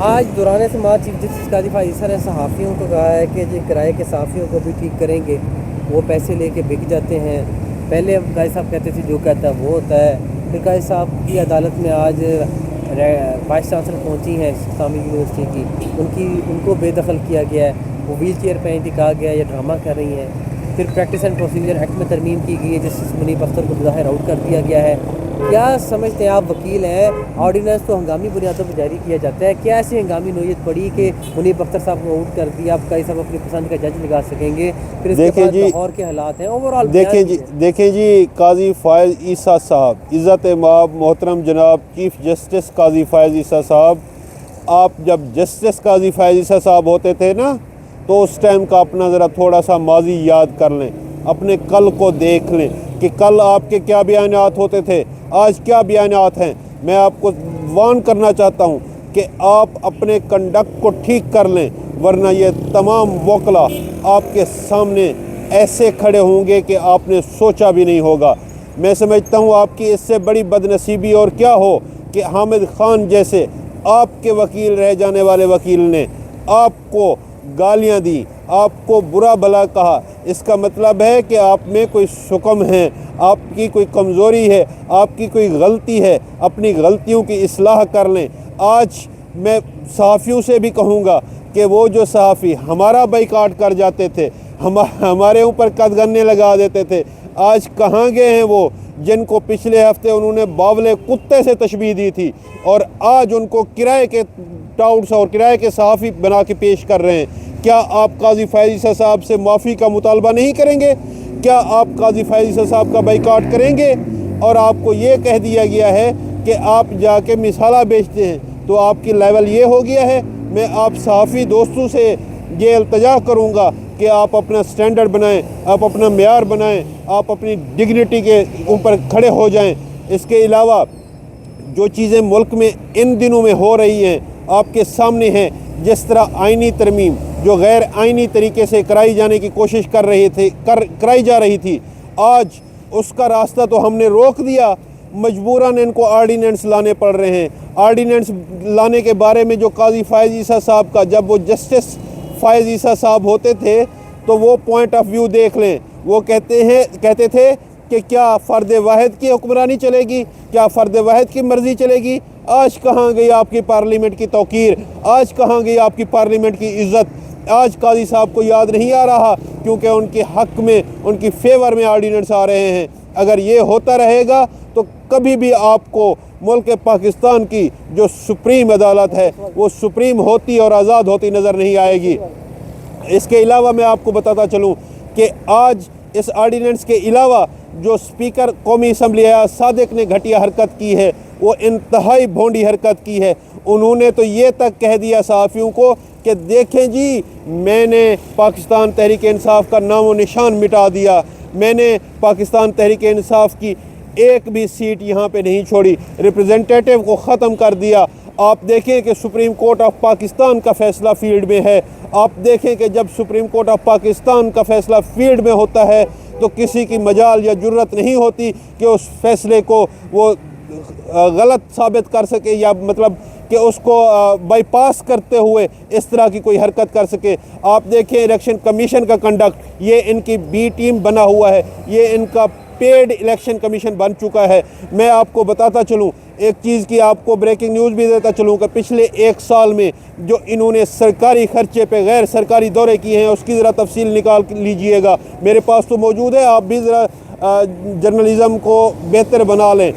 آج دوران سماعت چیف جسٹس قاضی فائز عیسیٰ نے صحافیوں کو کہا ہے کہ جو کرائے کے صحافیوں کو بھی ٹھیک کریں گے، وہ پیسے لے کے بک جاتے ہیں۔ پہلے قاضی صاحب کہتے تھے جو کہتا ہے وہ ہوتا ہے۔ پھر قاضی صاحب کی عدالت میں آج وائس چانسلر پہنچی ہیں اسلامی یونیورسٹی کی، ان کو بے دخل کیا گیا ہے، وہ ویل چیئر پہ ہیں، کہا گیا یہ ڈرامہ کر رہی ہیں۔ پھر پریکٹس اینڈ پروسیجر ایکٹ میں ترمیم کی گئی ہے، جسٹس منیب اختر کو بظاہر آؤٹ کر دیا گیا ہے۔ کیا سمجھتے ہیں آپ؟ وکیل ہیں، آرڈیننس تو ہنگامی بنیادوں پر جاری کیا جاتا ہے، کیا ایسی ہنگامی نوعیت پڑی کہ منیب اختر صاحب کو آؤٹ کر دیا؟ آپ قاضی صاحب اپنی پسند کا جج لگا سکیں گے؟ پھر اس کے بعد لاہور کے حالات ہیں اوورآل۔ دیکھیں جی قاضی فائز عیسیٰ صاحب، عزت مآب محترم جناب چیف جسٹس قاضی فائز عیسیٰ صاحب، آپ جب جسٹس قاضی فائز عیسیٰ صاحب ہوتے تھے نا، تو اس ٹائم کا اپنا ذرا تھوڑا سا ماضی یاد کر لیں، اپنے کل کو دیکھ لیں کہ کل آپ کے کیا بیانات ہوتے تھے، آج کیا بیانات ہیں۔ میں آپ کو وارن کرنا چاہتا ہوں کہ آپ اپنے کنڈکٹ کو ٹھیک کر لیں، ورنہ یہ تمام وکلا آپ کے سامنے ایسے کھڑے ہوں گے کہ آپ نے سوچا بھی نہیں ہوگا۔ میں سمجھتا ہوں آپ کی اس سے بڑی بدنصیبی اور کیا ہو کہ حامد خان جیسے آپ کے وکیل رہ جانے والے وکیل نے آپ کو گالیاں دی، آپ کو برا بھلا کہا۔ اس کا مطلب ہے کہ آپ میں کوئی شکم ہے، آپ کی کوئی کمزوری ہے، آپ کی کوئی غلطی ہے۔ اپنی غلطیوں کی اصلاح کر لیں۔ آج میں صحافیوں سے بھی کہوں گا کہ وہ جو صحافی ہمارا بائیکاٹ کر جاتے تھے، ہمارے اوپر قدغنے لگا دیتے تھے، آج کہاں گئے ہیں وہ جن کو پچھلے ہفتے انہوں نے باولے کتے سے تشبیہ دی تھی، اور آج ان کو کرائے کے ٹاؤٹس اور کرائے کے صحافی بنا کے پیش کر رہے ہیں؟ کیا آپ قاضی فائز عیسیٰ صاحب سے معافی کا مطالبہ نہیں کریں گے؟ کیا آپ قاضی فائز عیسیٰ صاحب کا بائیکاٹ کریں گے؟ اور آپ کو یہ کہہ دیا گیا ہے کہ آپ جا کے مسالہ بیچتے ہیں، تو آپ کی لیول یہ ہو گیا ہے۔ میں آپ صحافی دوستوں سے یہ التجا کروں گا کہ آپ اپنا سٹینڈرڈ بنائیں، آپ اپنا معیار بنائیں، آپ اپنی ڈگنیٹی کے اوپر کھڑے ہو جائیں۔ اس کے علاوہ جو چیزیں ملک میں ان دنوں میں ہو رہی ہیں آپ کے سامنے ہیں، جس طرح آئینی ترمیم جو غیر آئینی طریقے سے کرائی جانے کی کوشش کرائی جا رہی تھی، آج اس کا راستہ تو ہم نے روک دیا، مجبوراً ان کو آرڈیننس لانے پڑ رہے ہیں۔ آرڈیننس لانے کے بارے میں جو قاضی فائز عیسیٰ صاحب کا، جب وہ جسٹس فائز عیسیٰ صاحب ہوتے تھے تو وہ پوائنٹ آف ویو دیکھ لیں، وہ کہتے تھے کہ کیا فرد واحد کی حکمرانی چلے گی، کیا فرد واحد کی مرضی چلے گی؟ آج کہاں گئی آپ کی پارلیمنٹ کی توقیر؟ آج کہاں گئی آپ کی پارلیمنٹ کی عزت؟ آج قاضی صاحب کو یاد نہیں آ رہا کیونکہ ان کے حق میں، ان کی فیور میں آرڈیننس آ رہے ہیں۔ اگر یہ ہوتا رہے گا تو کبھی بھی آپ کو ملک پاکستان کی جو سپریم عدالت ہے وہ سپریم ہوتی اور آزاد ہوتی نظر نہیں آئے گی۔ اس کے علاوہ میں آپ کو بتاتا چلوں کہ آج اس آرڈیننس کے علاوہ جو اسپیکر قومی اسمبلی ایاز صادق نے گھٹیا حرکت کی ہے، وہ انتہائی بھونڈی حرکت کی ہے۔ انہوں نے تو یہ تک کہہ دیا صحافیوں کو کہ دیکھیں جی، میں نے پاکستان تحریک انصاف کا نام و نشان مٹا دیا، میں نے پاکستان تحریک انصاف کی ایک بھی سیٹ یہاں پہ نہیں چھوڑی، ریپرزنٹیٹیو کو ختم کر دیا۔ آپ دیکھیں کہ سپریم کورٹ آف پاکستان کا فیصلہ فیلڈ میں ہے، آپ دیکھیں کہ جب سپریم کورٹ آف پاکستان کا فیصلہ فیلڈ میں ہوتا ہے تو کسی کی مجال یا جرت نہیں ہوتی کہ اس فیصلے کو وہ غلط ثابت کر سکے، یا مطلب کہ اس کو بائی پاس کرتے ہوئے اس طرح کی کوئی حرکت کر سکے۔ آپ دیکھیں الیکشن کمیشن کا کنڈکٹ، یہ ان کی بی ٹیم بنا ہوا ہے، یہ ان کا پیڈ الیکشن کمیشن بن چکا ہے۔ میں آپ کو بتاتا چلوں ایک چیز کی، آپ کو بریکنگ نیوز بھی دیتا چلوں کہ پچھلے ایک سال میں جو انہوں نے سرکاری خرچے پہ غیر سرکاری دورے کیے ہیں، اس کی ذرا تفصیل نکال لیجئے گا، میرے پاس تو موجود ہے، آپ بھی ذرا جرنلزم کو بہتر بنا لیں،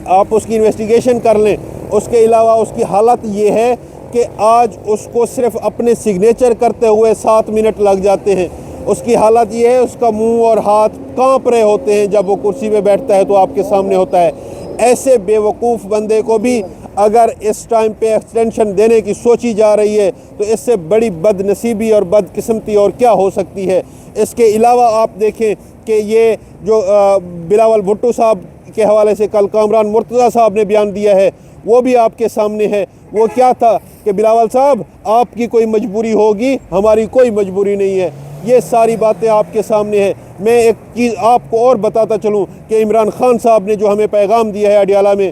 آپ اس کی انویسٹیگیشن کر لیں۔ اس کے علاوہ اس کی حالت یہ ہے کہ آج اس کو صرف اپنے سگنیچر کرتے ہوئے 7 منٹ لگ جاتے ہیں۔ اس کی حالت یہ ہے، اس کا منہ اور ہاتھ کانپ رہے ہوتے ہیں جب وہ کرسی پہ بیٹھتا ہے تو آپ کے سامنے ہوتا ہے۔ ایسے بے وقوف بندے کو بھی اگر اس ٹائم پہ ایکسٹینشن دینے کی سوچی جا رہی ہے تو اس سے بڑی بد نصیبی اور بد قسمتی اور کیا ہو سکتی ہے۔ اس کے علاوہ آپ دیکھیں کہ یہ جو بلاول بھٹو صاحب کے حوالے سے کل کامران مرتضیٰ صاحب نے بیان دیا ہے، وہ بھی آپ کے سامنے ہے۔ وہ کیا تھا کہ بلاول صاحب آپ کی کوئی مجبوری ہوگی، ہماری کوئی مجبوری نہیں ہے۔ یہ ساری باتیں آپ کے سامنے ہیں۔ میں ایک چیز آپ کو اور بتاتا چلوں کہ عمران خان صاحب نے جو ہمیں پیغام دیا ہے اڈیالہ میں